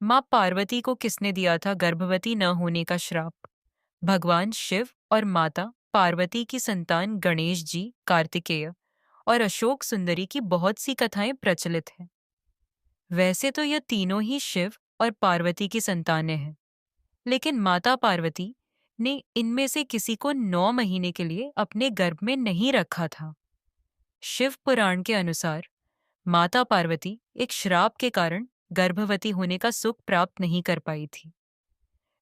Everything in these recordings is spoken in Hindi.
माँ पार्वती को किसने दिया था गर्भवती न होने का श्राप? भगवान शिव और माता पार्वती की संतान गणेश जी, कार्तिकेय और अशोक सुंदरी की बहुत सी कथाएं प्रचलित हैं। वैसे तो ये तीनों ही शिव और पार्वती की संतानें हैं, लेकिन माता पार्वती ने इनमें से किसी को 9 महीने के लिए अपने गर्भ में नहीं रखा था। शिव पुराण के अनुसार माता पार्वती एक श्राप के कारण गर्भवती होने का सुख प्राप्त नहीं कर पाई थी,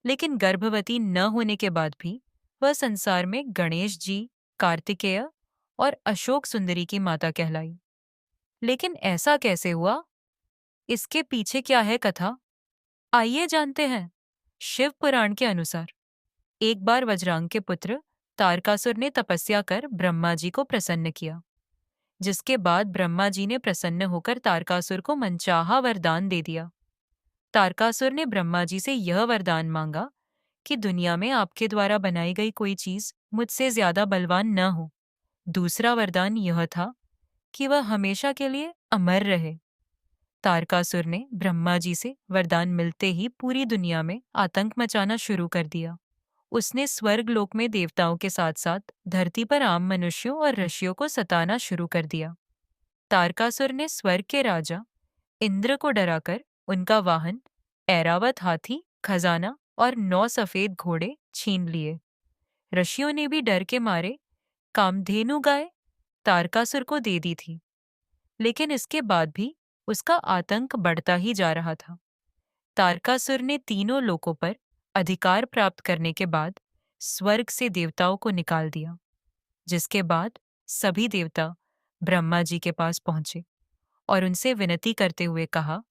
लेकिन गर्भवती न होने के बाद भी वह संसार में गणेश जी, कार्तिकेय और अशोक सुंदरी की माता कहलाई। लेकिन ऐसा कैसे हुआ? इसके पीछे क्या है कथा? आइए जानते हैं। शिव पुराण के अनुसार एक बार वज्रांग के पुत्र तारकासुर ने तपस्या कर ब्रह्मा जी को प्रसन्न किया, जिसके बाद ब्रह्मा जी ने प्रसन्न होकर तारकासुर को मनचाहा वरदान दे दिया। तारकासुर ने ब्रह्मा जी से यह वरदान मांगा कि दुनिया में आपके द्वारा बनाई गई कोई चीज मुझसे ज्यादा बलवान न हो। दूसरा वरदान यह था कि वह हमेशा के लिए अमर रहे। तारकासुर ने ब्रह्मा जी से वरदान मिलते ही पूरी दुनिया में आतंक मचाना शुरू कर दिया। उसने स्वर्ग लोक में देवताओं के साथ साथ धरती पर आम मनुष्यों और ऋषियों को सताना शुरू कर दिया। तारकासुर ने स्वर्ग के राजा इंद्र को डराकर उनका वाहन ऐरावत हाथी, खजाना और 9 सफेद घोड़े छीन लिए। ऋषियों ने भी डर के मारे कामधेनु गाय तारकासुर को दे दी थी, लेकिन इसके बाद भी उसका आतंक बढ़ता ही जा रहा था। तारकासुर ने तीनों लोकों पर अधिकार प्राप्त करने के बाद स्वर्ग से देवताओं को निकाल दिया, जिसके बाद सभी देवता ब्रह्मा जी के पास पहुंचे और उनसे विनती करते हुए कहा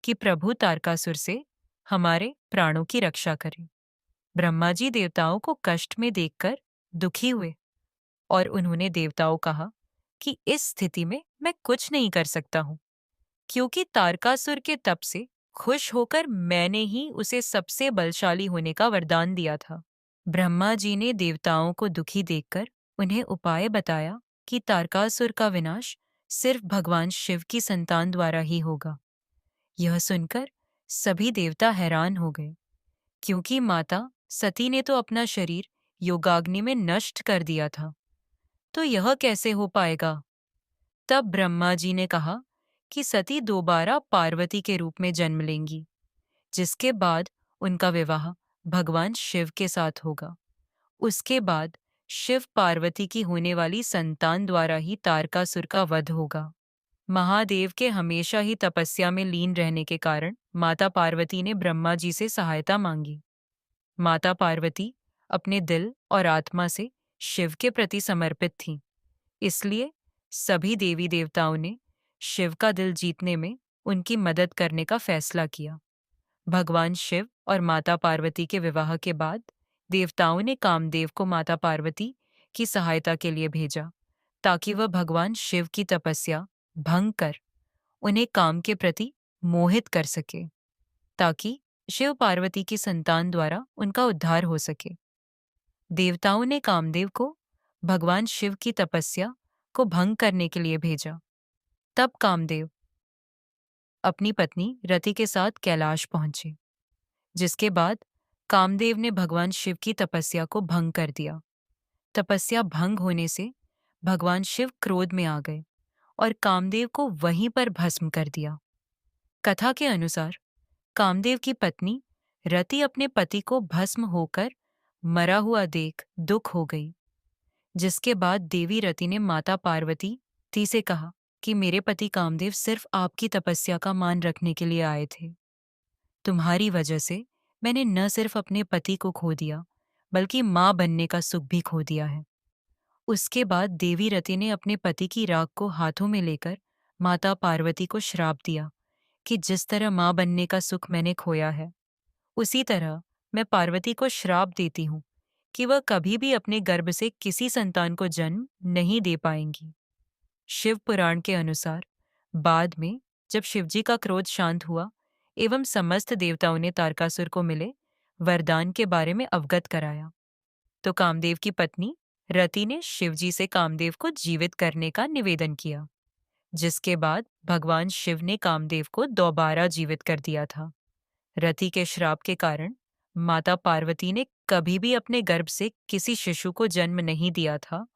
कि प्रभु तारकासुर से हमारे प्राणों की रक्षा करें। ब्रह्मा जी देवताओं को कष्ट में देखकर दुखी हुए और उन्होंने देवताओं कहा कि इस स्थिति में मैं कुछ नहीं कर सकता हूं, क्योंकि तारकासुर के तप से खुश होकर मैंने ही उसे सबसे बलशाली होने का वरदान दिया था। ब्रह्मा जी ने देवताओं को दुखी देखकर उन्हें उपाय बताया कि तारकासुर का विनाश सिर्फ भगवान शिव की संतान द्वारा ही होगा। यह सुनकर सभी देवता हैरान हो गए, क्योंकि माता सती ने तो अपना शरीर योगाग्नि में नष्ट कर दिया था, तो यह कैसे हो पाएगा? तब ब्रह्मा जी ने कहा कि सती दोबारा पार्वती के रूप में जन्म लेंगी, जिसके बाद उनका विवाह भगवान शिव के साथ होगा। उसके बाद शिव पार्वती की होने वाली संतान द्वारा ही तारकासुर का वध होगा। महादेव के हमेशा ही तपस्या में लीन रहने के कारण माता पार्वती ने ब्रह्मा जी से सहायता मांगी। माता पार्वती अपने दिल और आत्मा से शिव के प्रति समर्पित थीं, इसलिए सभी देवी देवताओं ने शिव का दिल जीतने में उनकी मदद करने का फैसला किया। भगवान शिव और माता पार्वती के विवाह के बाद देवताओं ने कामदेव को माता पार्वती की सहायता के लिए भेजा, ताकि वह भगवान शिव की तपस्या भंग कर उन्हें काम के प्रति मोहित कर सके, ताकि शिव पार्वती की संतान द्वारा उनका उद्धार हो सके। देवताओं ने कामदेव को भगवान शिव की तपस्या को भंग करने के लिए भेजा। तब कामदेव अपनी पत्नी रति के साथ कैलाश पहुंचे, जिसके बाद कामदेव ने भगवान शिव की तपस्या को भंग कर दिया। तपस्या भंग होने से भगवान शिव क्रोध में आ गए और कामदेव को वहीं पर भस्म कर दिया। कथा के अनुसार कामदेव की पत्नी रति अपने पति को भस्म होकर मरा हुआ देख दुख हो गई, जिसके बाद देवी रति ने माता पार्वती थी से कहा कि मेरे पति कामदेव सिर्फ आपकी तपस्या का मान रखने के लिए आए थे। तुम्हारी वजह से मैंने न सिर्फ अपने पति को खो दिया, बल्कि मां बनने का सुख भी खो दिया है। उसके बाद देवी रति ने अपने पति की राख को हाथों में लेकर माता पार्वती को श्राप दिया कि जिस तरह मां बनने का सुख मैंने खोया है, उसी तरह मैं पार्वती को श्राप देती हूँ कि वह कभी भी अपने गर्भ से किसी संतान को जन्म नहीं दे पाएंगी। शिव पुराण के अनुसार बाद में जब शिवजी का क्रोध शांत हुआ एवं समस्त देवताओं ने तारकासुर को मिले वरदान के बारे में अवगत कराया, तो कामदेव की पत्नी रति ने शिवजी से कामदेव को जीवित करने का निवेदन किया, जिसके बाद भगवान शिव ने कामदेव को दोबारा जीवित कर दिया था। रति के श्राप के कारण माता पार्वती ने कभी भी अपने गर्भ से किसी शिशु को जन्म नहीं दिया था,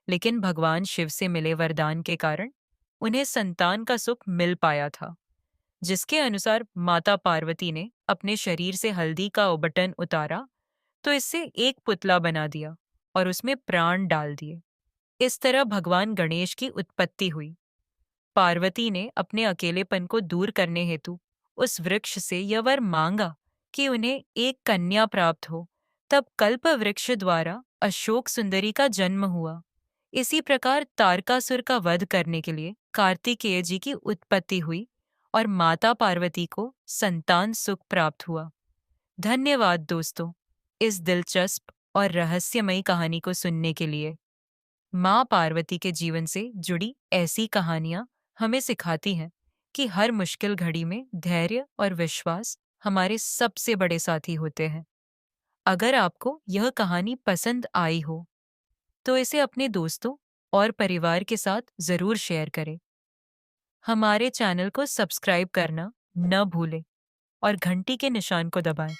लेकिन भगवान शिव से मिले वरदान के कारण उन्हें संतान का सुख मिल पाया था, जिसके अनुसार माता पार्वती ने अपने शरीर से हल्दी का उबटन उतारा तो इससे एक पुतला बना दिया और उसमें प्राण डाल दिए। इस तरह भगवान गणेश की उत्पत्ति हुई। पार्वती ने अपने अकेलेपन को दूर करने हेतु उस वृक्ष से यह वर मांगा कि उन्हें एक कन्या प्राप्त हो। तब कल्प वृक्ष द्वारा अशोक सुंदरी का जन्म हुआ। इसी प्रकार तारकासुर का वध करने के लिए कार्तिकेय जी की उत्पत्ति हुई और माता पार्वती को संतान सुख प्राप्त हुआ। धन्यवाद दोस्तों, इस दिलचस्प और रहस्यमयी कहानी को सुनने के लिए। माँ पार्वती के जीवन से जुड़ी ऐसी कहानियां हमें सिखाती हैं कि हर मुश्किल घड़ी में धैर्य और विश्वास हमारे सबसे बड़े साथी होते हैं। अगर आपको यह कहानी पसंद आई हो तो इसे अपने दोस्तों और परिवार के साथ जरूर शेयर करें। हमारे चैनल को सब्सक्राइब करना न भूलें और घंटी के निशान को दबाएं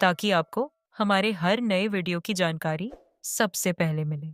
ताकि आपको हमारे हर नए वीडियो की जानकारी सबसे पहले मिले।